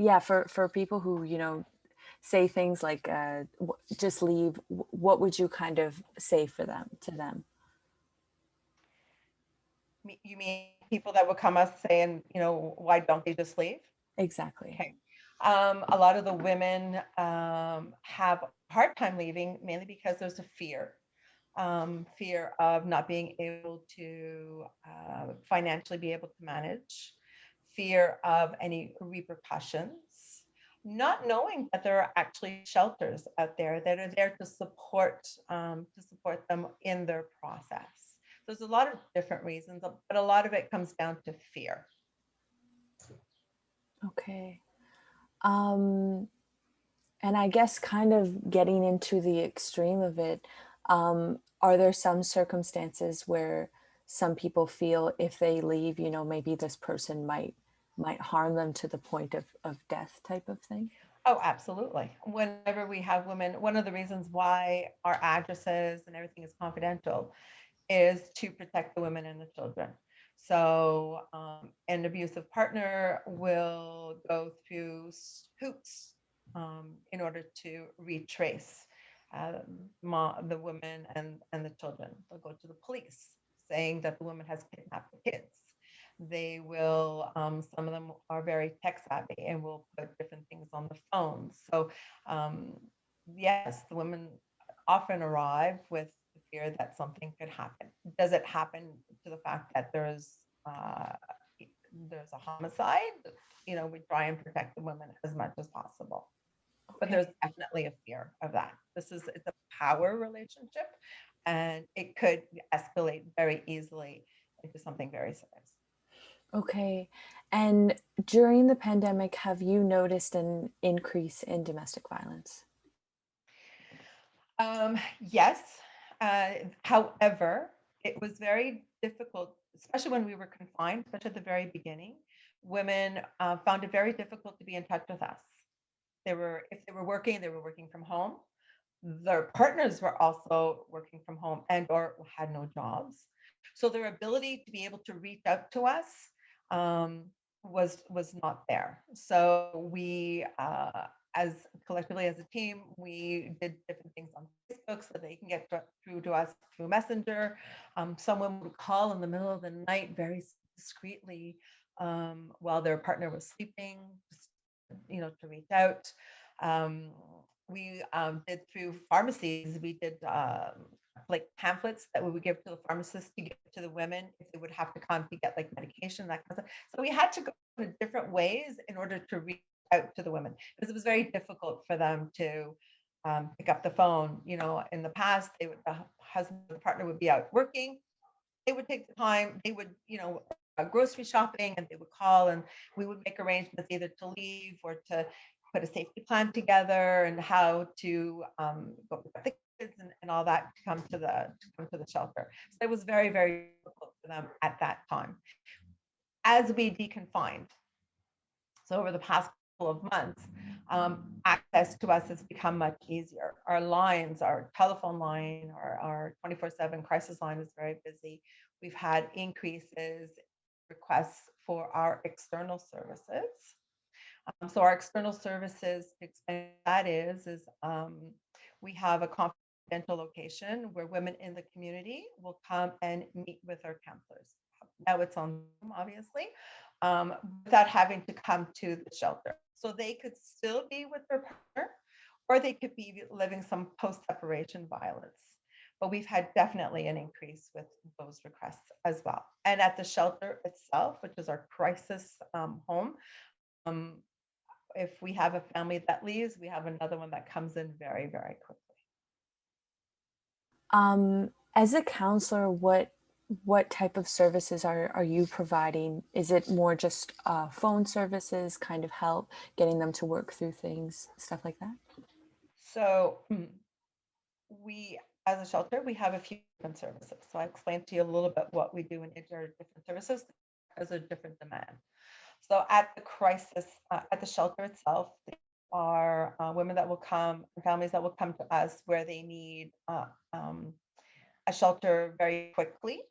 yeah, for people who, say things like, just leave, what would you kind of say for them, to them? You mean people that would come us saying, why don't they just leave? Exactly. Okay. A lot of the women have a hard time leaving, mainly because there's a fear of not being able to financially be able to manage, fear of any repercussions, not knowing that there are actually shelters out there that are there to support them in their process. There's a lot of different reasons, but a lot of it comes down to fear. Okay. Um, and I guess kind of getting into the extreme of it, are there some circumstances where some people feel if they leave, maybe this person might harm them to the point of death type of thing? Oh, absolutely. Whenever we have women, one of the reasons why our addresses and everything is confidential is to protect the women and the children. So, an abusive partner will go through hoops in order to retrace the women and the children. They'll go to the police saying that the woman has kidnapped the kids. They will, some of them are very tech savvy and will put different things on the phone. So, um, yes, the women often arrive with the fear that something could happen. Does it happen to the fact that uh, there's a homicide? We try and protect the women as much as possible, but there's Okay. definitely a fear of that. It's a power relationship, and it could escalate very easily into something very serious. Okay. And during the pandemic, have you noticed an increase in domestic violence? Yes. However, it was very difficult, especially when we were confined, especially at the very beginning. Women found it very difficult to be in touch with us. If they were working from home. Their partners were also working from home and or had no jobs. So their ability to be able to reach out to us um, was not there. So we, as collectively as a team, we did different things on Facebook so they can get through to us through Messenger. Someone would call in the middle of the night very discreetly while their partner was sleeping, just, to reach out. Um, we did through pharmacies, we did like pamphlets that we would give to the pharmacists to give to the women if they would have to come to get like medication, that kind of stuff. So we had to go in different ways in order to reach out to the women because it was very difficult for them to pick up the phone. In the past, the husband or the partner would be out working. They would take the time, they would, grocery shopping, and they would call and we would make arrangements either to leave or to put a safety plan together and how to go with the kids and all that to come to the shelter. So it was very, very difficult for them at that time. As we deconfined, so over the past couple of months, access to us has become much easier. Our lines, our telephone line, our 24/7 crisis line is very busy. We've had increases requests for our external services. So our external services, to explain what that is we have a confidential location where women in the community will come and meet with our counselors. Now it's on Zoom, obviously, without having to come to the shelter. So they could still be with their partner, or they could be living some post-separation violence. But we've had definitely an increase with those requests as well. And at the shelter itself, which is our crisis home, um, if we have a family that leaves, we have another one that comes in very, very quickly. As a counselor, what type of services are you providing? Is it more just phone services, kind of help getting them to work through things, stuff like that? So we, as a shelter, we have a few different services. So I explained to you a little bit what we do in each of our different services as a different demand. So at the crisis, at the shelter itself, there are women that will come, families that will come to us where they need a shelter very quickly.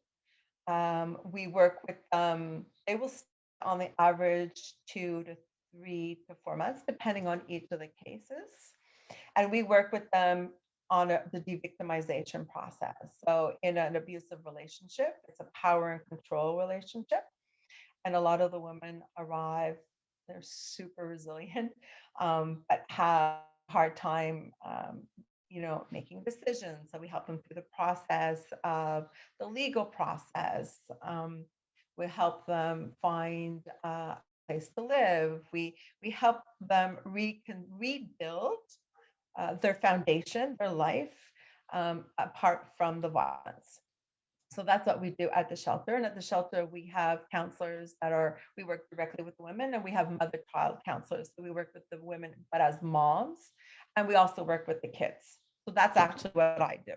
We work with them. They will stay on the average 2 to 3 to 4 months, depending on each of the cases. And we work with them on the de-victimization process. So in an abusive relationship, it's a power and control relationship. And a lot of the women arrive, they're super resilient, but have a hard time, making decisions. So we help them through the process of the legal process. We help them find a place to live. We help them rebuild their foundation, their life, apart from the violence. So that's what we do at the shelter. And at the shelter, we have counselors we work directly with the women, and we have mother child counselors. So we work with the women, but as moms, and we also work with the kids. So that's actually what I do.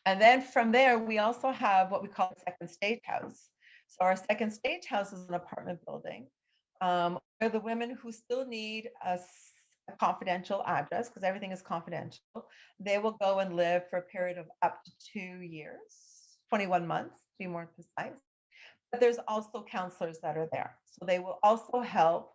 And then from there, we also have what we call a second stage house. So our second stage house is an apartment building where the women who still need a confidential address, because everything is confidential, they will go and live for a period of up to 2 years, 21 months to be more precise. But there's also counselors that are there. So they will also help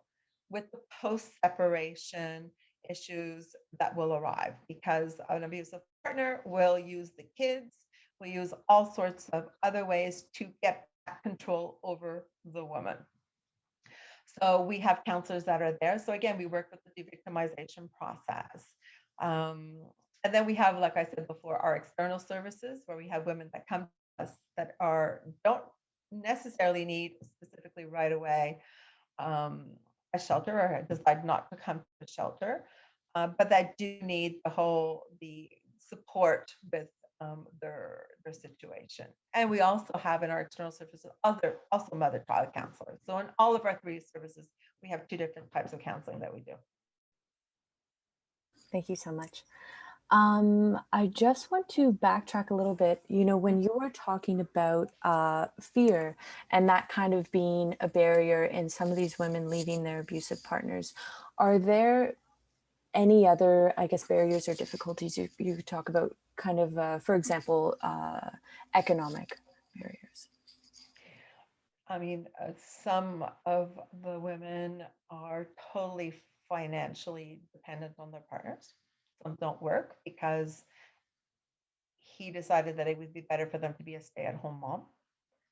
with the post separation issues that will arrive, because an abusive partner will use the kids, will use all sorts of other ways to get control over the woman. So we have counselors that are there. So again, we work with the de-victimization process. Um, and then we have, like I said before, our external services, where we have women that come to us that don't necessarily need specifically right away a shelter, or decide not to come to a shelter, but that do need the support with their situation. And we also have in our external services also mother child counselors. So in all of our 3 services, we have 2 different types of counseling that we do. Thank you so much. I just want to backtrack a little bit. When you were talking about fear and that kind of being a barrier in some of these women leaving their abusive partners, are there any other, I guess, barriers or difficulties you could talk about, kind of, for example, economic barriers? I mean, some of the women are totally financially dependent on their partners. Some don't work because he decided that it would be better for them to be a stay-at-home mom.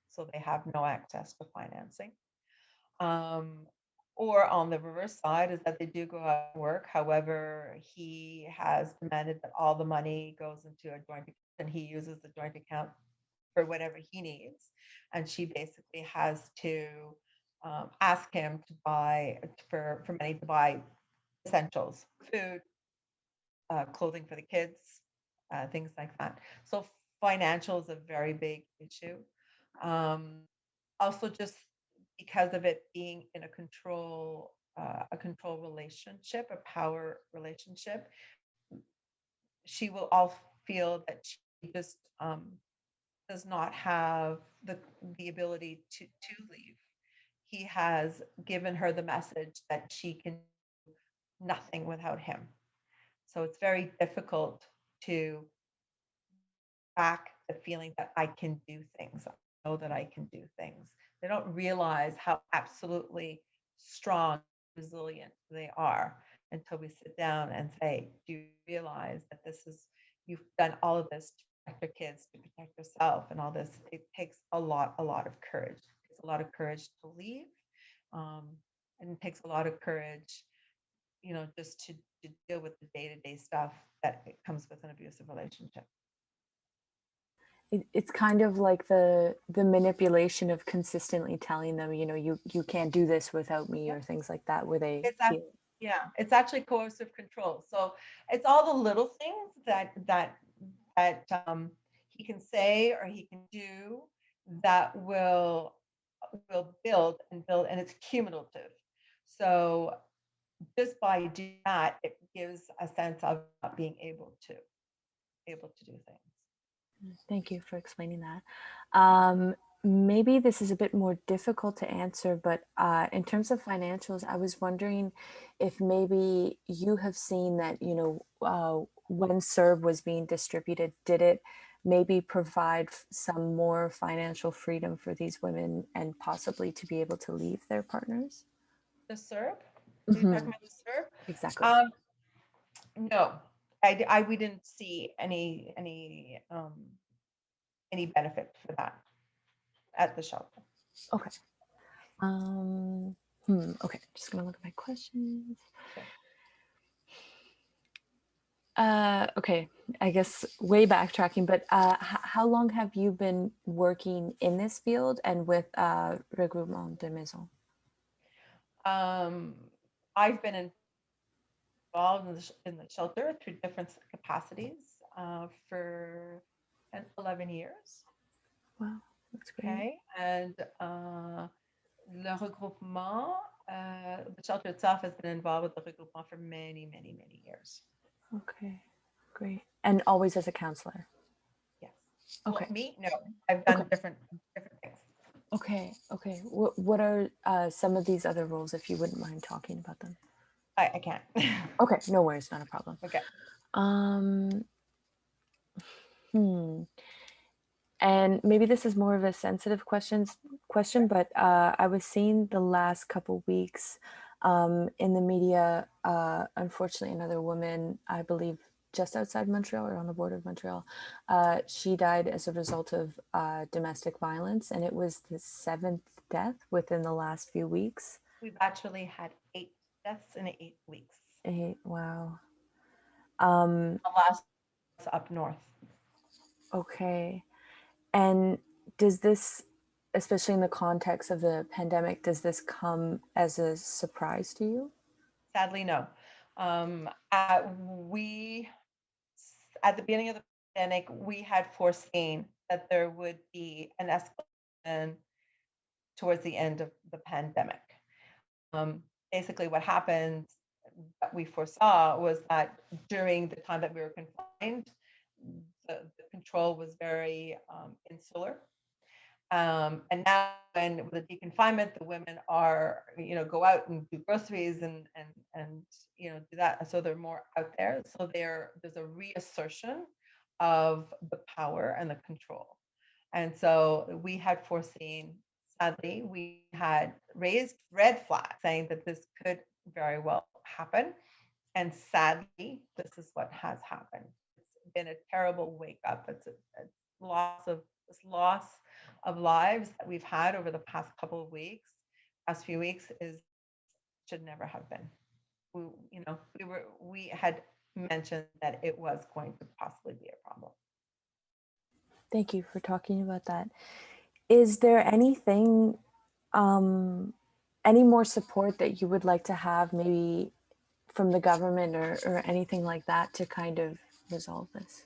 So they have no access to financing. Um, or on the reverse side is that they do go out and work. However, he has demanded that all the money goes into a joint account, and he uses the joint account for whatever he needs. And she basically has to ask him to buy for money to buy essentials, food, clothing for the kids, things like that. So financial is a very big issue. Um, Also, just because of it being in a control relationship, a power relationship, she will all feel that she just does not have the ability to leave. He has given her the message that she can do nothing without him. So it's very difficult to back the feeling that I can do things. I know that I can do things. They don't realize how absolutely strong, resilient they are until we sit down and say, do you realize that you've done all of this to protect your kids, to protect yourself, and all this? It takes a lot of courage. It takes a lot of courage to leave. Um, and it takes a lot of courage, just to deal with the day-to-day stuff that it comes with an abusive relationship. It's kind of like the manipulation of consistently telling them, you can't do this without me, or things like that, where they It's act feel. Yeah, it's actually coercive control. So it's all the little things that he can say or he can do that will build, and it's cumulative. So just by doing that, it gives a sense of not being able to do things. Thank you for explaining that. Maybe this is a bit more difficult to answer, but in terms of financials, I was wondering if maybe you have seen that, when serve was being distributed, did it maybe provide some more financial freedom for these women and possibly to be able to leave their partners? The syrup? Are you talking Hmm. about the serve? Exactly. Um, no, we didn't see any benefit for that at the shelter. Okay. Um, okay, just gonna look at my questions. Okay. Okay, I guess way backtracking, but how long have you been working in this field and with Regroupement de Maison? Um, I've been involved in in the shelter through different capacities for 10, 11 years. Wow, that's great. Okay. And le regroupement, the shelter itself has been involved with the regroupement for many, many, many years. Okay, great. And always as a counselor. Yes. Well, Okay, me, no, I've okay, done different things. okay, okay. What are some of these other roles, if you wouldn't mind talking about them? I can't. Okay, no worries, not a problem. Okay. Um, hmm. And maybe this is more of a sensitive question, but I was seeing the last couple weeks in the media. Unfortunately, another woman, I believe, just outside Montreal or on the border of Montreal, she died as a result of domestic violence, and it was the seventh death within the last few weeks. We've actually had 8 deaths in 8 weeks. Wow. Um, The last up north. okay. And does this, especially in the context of the pandemic, does this come as a surprise to you? Sadly, no. We at the beginning of the pandemic, we had foreseen that there would be an escalation towards the end of the pandemic. Basically, what happened that we foresaw was that during the time that we were confined, the control was very insular. And now, when with the deconfinement, the women are, go out and do groceries and do that. So they're more out there. So there's a reassertion of the power and the control. And so we had foreseen, sadly, we had raised red flags saying that this could very well happen. And sadly, this is what has happened. It's been a terrible wake up. A loss of lives that we've had over the past couple of weeks, past few weeks is should never have been. We, we had mentioned that it was going to possibly be a problem. Thank you for talking about that. Is there anything, um, any more support that you would like to have, maybe from the government or anything like that, to kind of resolve this?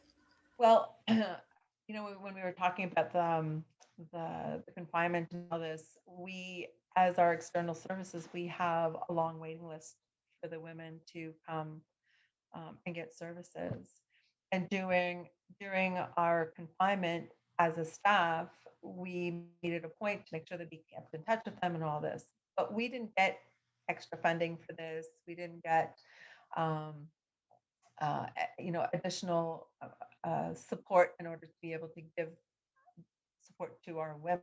Well, when we were talking about the confinement and all this, we, as our external services, we have a long waiting list for the women to come and get services. And during our confinement as a staff, we made it a point to make sure that we kept in touch with them and all this. But we didn't get extra funding for this. We didn't get um, additional support in order to be able to give support to our women.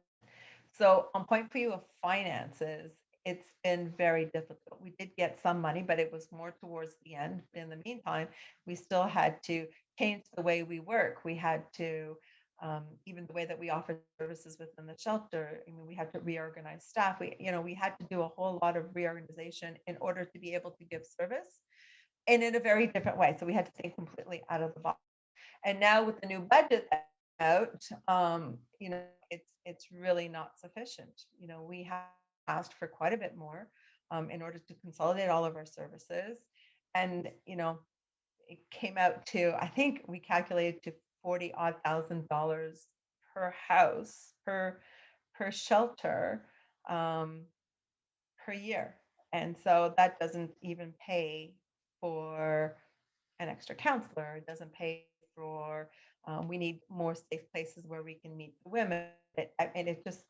So on point for you of finances, it's been very difficult. We did get some money, but it was more towards the end. In the meantime, we still had to change the way we work. We had to even the way that we offer services within the shelter. I mean, we had to reorganize staff. We had to do a whole lot of reorganization in order to be able to give service, and in a very different way. So we had to think completely out of the box. And now with the new budget out, it's really not sufficient. We have asked for quite a bit more in order to consolidate all of our services, and it came out to, I think we calculated to 40 odd $1,000 per house per shelter um, per year, and so that doesn't even pay for an extra counselor. It doesn't pay for, we need more safe places where we can meet the women. And it just,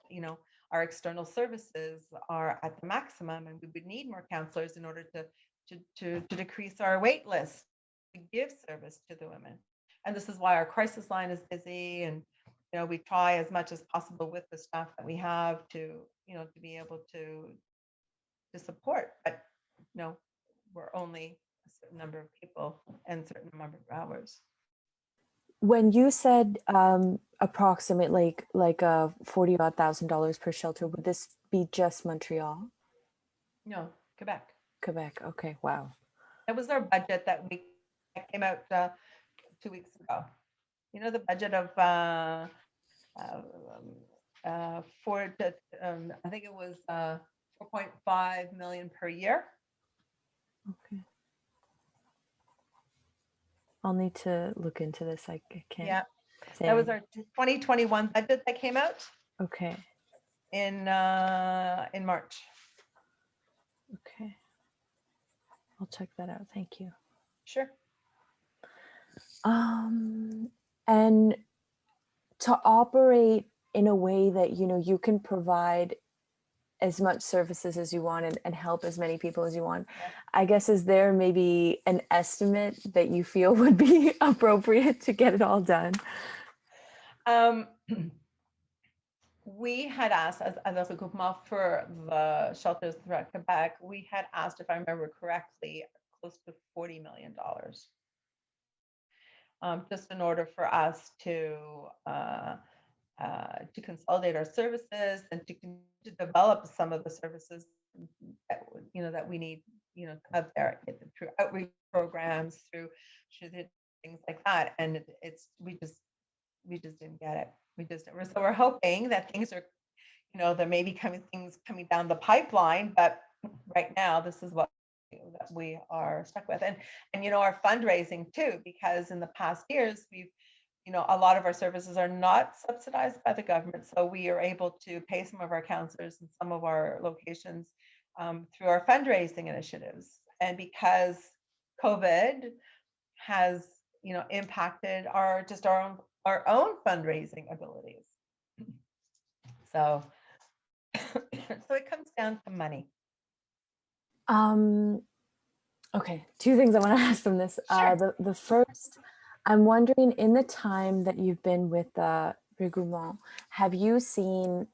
our external services are at the maximum, and we would need more counselors in order to decrease our wait list to give service to the women. And this is why our crisis line is busy. And, we try as much as possible with the staff that we have to be able to support. But No, we're only a certain number of people and certain number of hours. When you said approximate like $40 odd thousand dollars per shelter, would this be just Montreal? No, Quebec. Quebec. Okay, wow. That was our budget that came out 2 weeks ago. You know, the budget of uh, for I think it was 4.5 million per year. Okay. I'll need to look into this. I can't Yeah, that was say. our 2021 budget that came out Okay. in March. Okay. I'll check that out. Thank you. Sure. Um, and to operate in a way that, you can provide as much services as you want and help as many people as you want. Yeah. I guess, is there maybe an estimate that you feel would be appropriate to get it all done? Um, we had asked as a regroupement for the shelters throughout Quebec, we had asked, if I remember correctly, close to $40 million. Just in order for us to consolidate our services and to develop some of the services that that we need out there through outreach programs, through things like that. And it's we just didn't get it. So we're hoping that things are there may be things coming down the pipeline, but right now this is what that we are stuck with. And our fundraising too, because in the past years we've a lot of our services are not subsidized by the government, so we are able to pay some of our counselors in some of our locations through our fundraising initiatives. And because COVID has impacted our own fundraising abilities, so so it comes down to money. Um, okay, two things I want to ask from this. Sure. The first, I'm wondering, in the time that you've been with Regroupement, have you seen,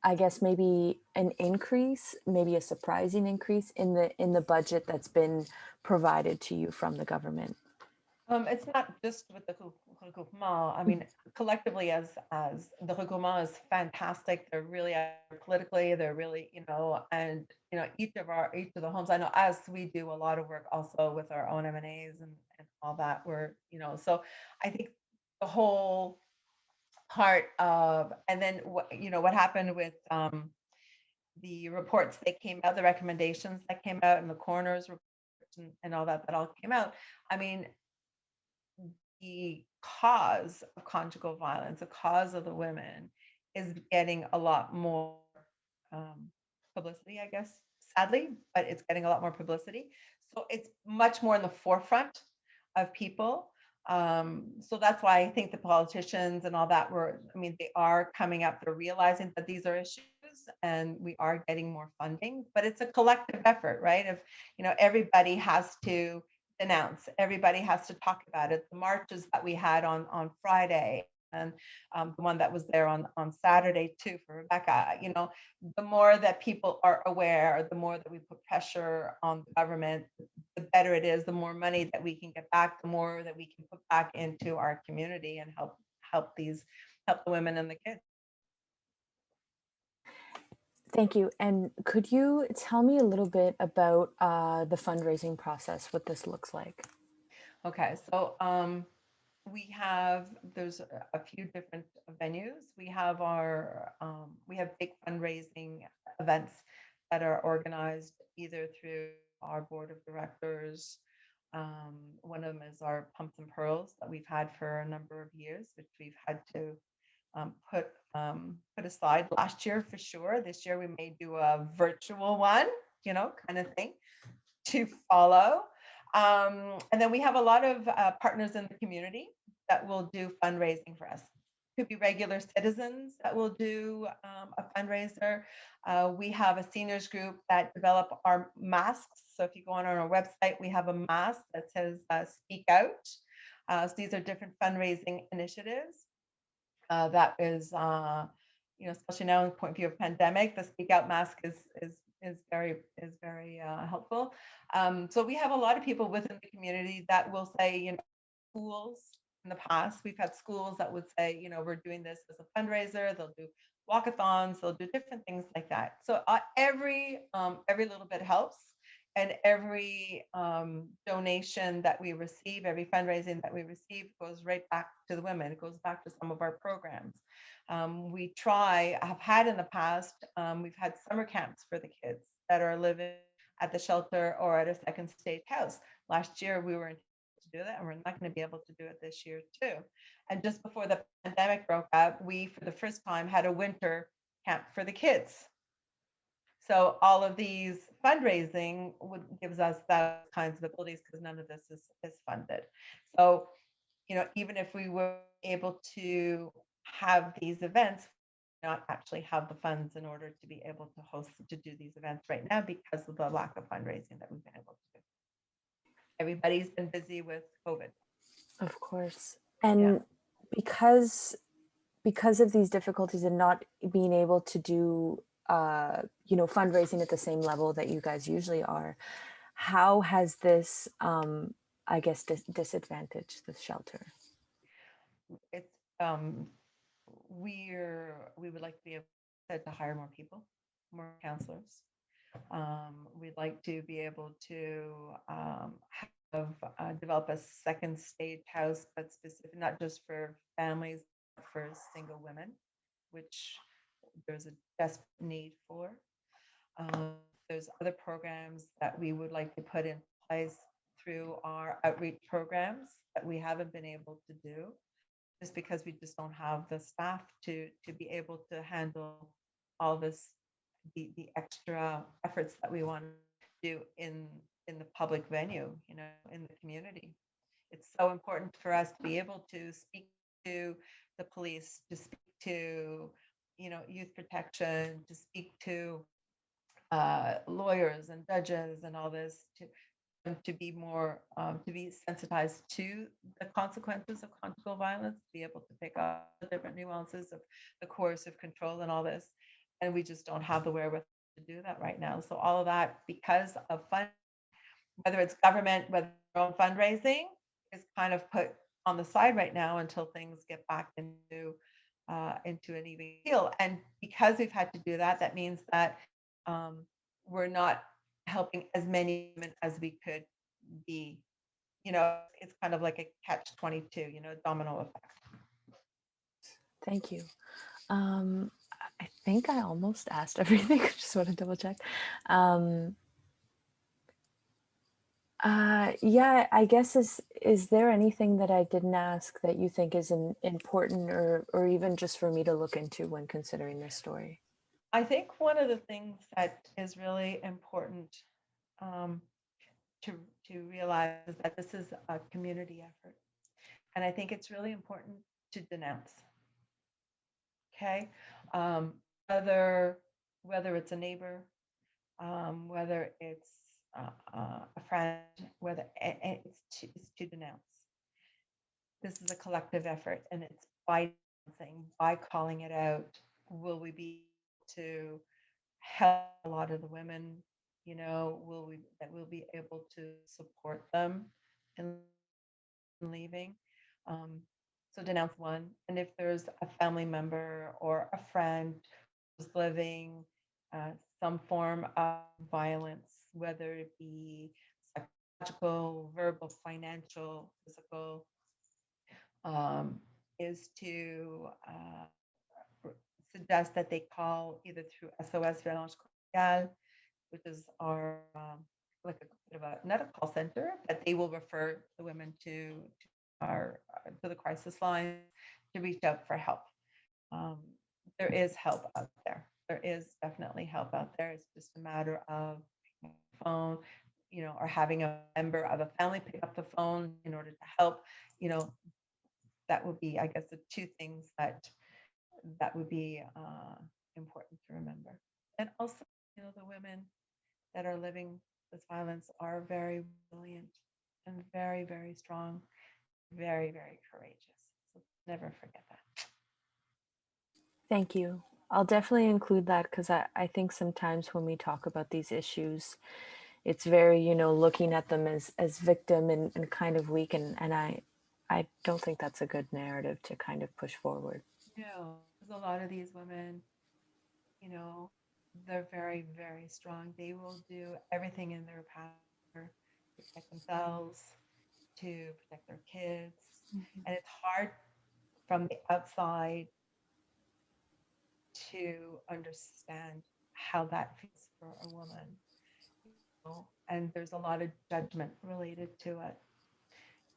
I guess, maybe an increase, maybe a surprising increase in the budget that's been provided to you from the government? It's not just with the regroupement. I mean, collectively, as the regroupement is fantastic. They're really politically, they're really, and each of the homes. I know as we do a lot of work also with our own M&As and all that. We're, so I think the whole part of, and then what happened with the reports that came out, the recommendations that came out, and the coroner's report and all that all came out. I mean, the cause of conjugal violence, the cause of the women, is getting a lot more um, publicity, I guess, sadly, but it's getting a lot more publicity. So it's much more in the forefront of people. So that's why I think the politicians and all that they are coming up, they're realizing that these are issues and we are getting more funding, but it's a collective effort, right? If, everybody has to denounce, everybody has to talk about it. The marches that we had on Friday, and the one that was there on Saturday too for Rebecca, the more that people are aware, the more that we put pressure on the government, the better it is, the more money that we can get back, the more that we can put back into our community and help the women and the kids. Thank you. And could you tell me a little bit about the fundraising process, what this looks like? Okay, so there's a few different venues. We have big fundraising events that are organized either through our board of directors. One of them is our Pumps and Pearls that we've had for a number of years, which we've had to put aside last year for sure. This year we may do a virtual one, kind of thing to follow. And then we have a lot of partners in the community that will do fundraising for us. Could be regular citizens that will do a fundraiser. We have a seniors group that develop our masks. So if you go on our website, we have a mask that says "Speak Out." So these are different fundraising initiatives. That is, especially now in point of view of pandemic, the Speak Out mask is is very helpful. So we have a lot of people within the community that will say, schools in the past, we've had schools that would say, we're doing this as a fundraiser. They'll do walkathons, they'll do different things like that. So every little bit helps, and every donation that we receive, every fundraising that we receive, goes right back to the women. It goes back to some of our programs. Have had in the past, we've had summer camps for the kids that are living at the shelter or at a second stage house. Last year we were to do that, and we're not going to be able to do it this year too. And just before the pandemic broke out, we for the first time had a winter camp for the kids. So all of these fundraising gives us that kinds of abilities, because none of this is funded. So even if we were able to have these events, not actually have the funds in order to be able to do these events right now, because of the lack of fundraising that we've been able to do. Everybody's been busy with COVID. Of course. Yeah. And because of these difficulties and not being able to do fundraising at the same level that you guys usually are, how has this I guess disadvantaged the shelter? It's we would like to be able to hire more people, more counselors. We'd like to be able to develop a second stage house, but specific, not just for families, but for single women, which there's a desperate need for. Um, there's other programs that we would like to put in place through our outreach programs that we haven't been able to do, just because we just don't have the staff to be able to handle all this, the extra efforts that we want to do in the public venue, in the community. It's so important for us to be able to speak to the police, to speak to youth protection, to speak to lawyers and judges and all this, to be more to be sensitized to the consequences of conjugal violence, to be able to pick up the different nuances of the coercive control and all this. And we just don't have the wherewithal to do that right now. So all of that, because of fund, whether it's government, whether it's our own fundraising, is kind of put on the side right now until things get back into an even keel. And because we've had to do that, that means that we're not helping as many women as we could be. It's kind of like a catch 22, domino effect. Thank you. um I think I almost asked everything. Just want to double check. um yeah, I guess is there anything that I didn't ask that you think is important, or even just for me to look into when considering this story? I think one of the things that is really important um, to to realize is that this is a community effort, and I think it's really important to denounce. Okay, um, whether whether it's a neighbor, whether it's a friend, whether it's to denounce. This is a collective effort, and it's by denouncing, by calling it out, will we be able to help a lot of the women. Will be able to support them in leaving. Um, so denounce one, and if there's a family member or a friend who's living uh, some form of violence, whether it be psychological, verbal, financial, physical, is to suggest that they call either through SOS Violence Conjugale, which is our like a bit of a not a call center, but they will refer the women to our to the crisis line to reach out for help. Um, there is help out there. There is definitely help out there. It's just a matter of phone, or having a member of a family pick up the phone in order to help. You know, that would be, I guess, the two things that would be important to remember. And also, the women that are living this violence are very resilient and very, very strong, very, very courageous. So never forget that. Thank you. I'll definitely include that because I think sometimes when we talk about these issues, it's very, looking at them as victim and kind of weak, and I don't think that's a good narrative to kind of push forward. Because a lot of these women, you know, they're very, very strong. They will do everything in their power to protect themselves, to protect their kids. And it's hard from the outside to understand how that feels for a woman. And there's a lot of judgment related to it.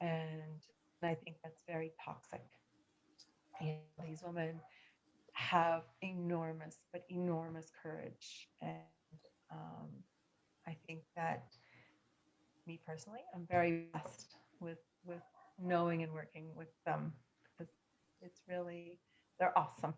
And I think that's very toxic. These women have enormous, but enormous courage. And um, I think that me personally, I'm very blessed with knowing and working with them because it's really they're awesome.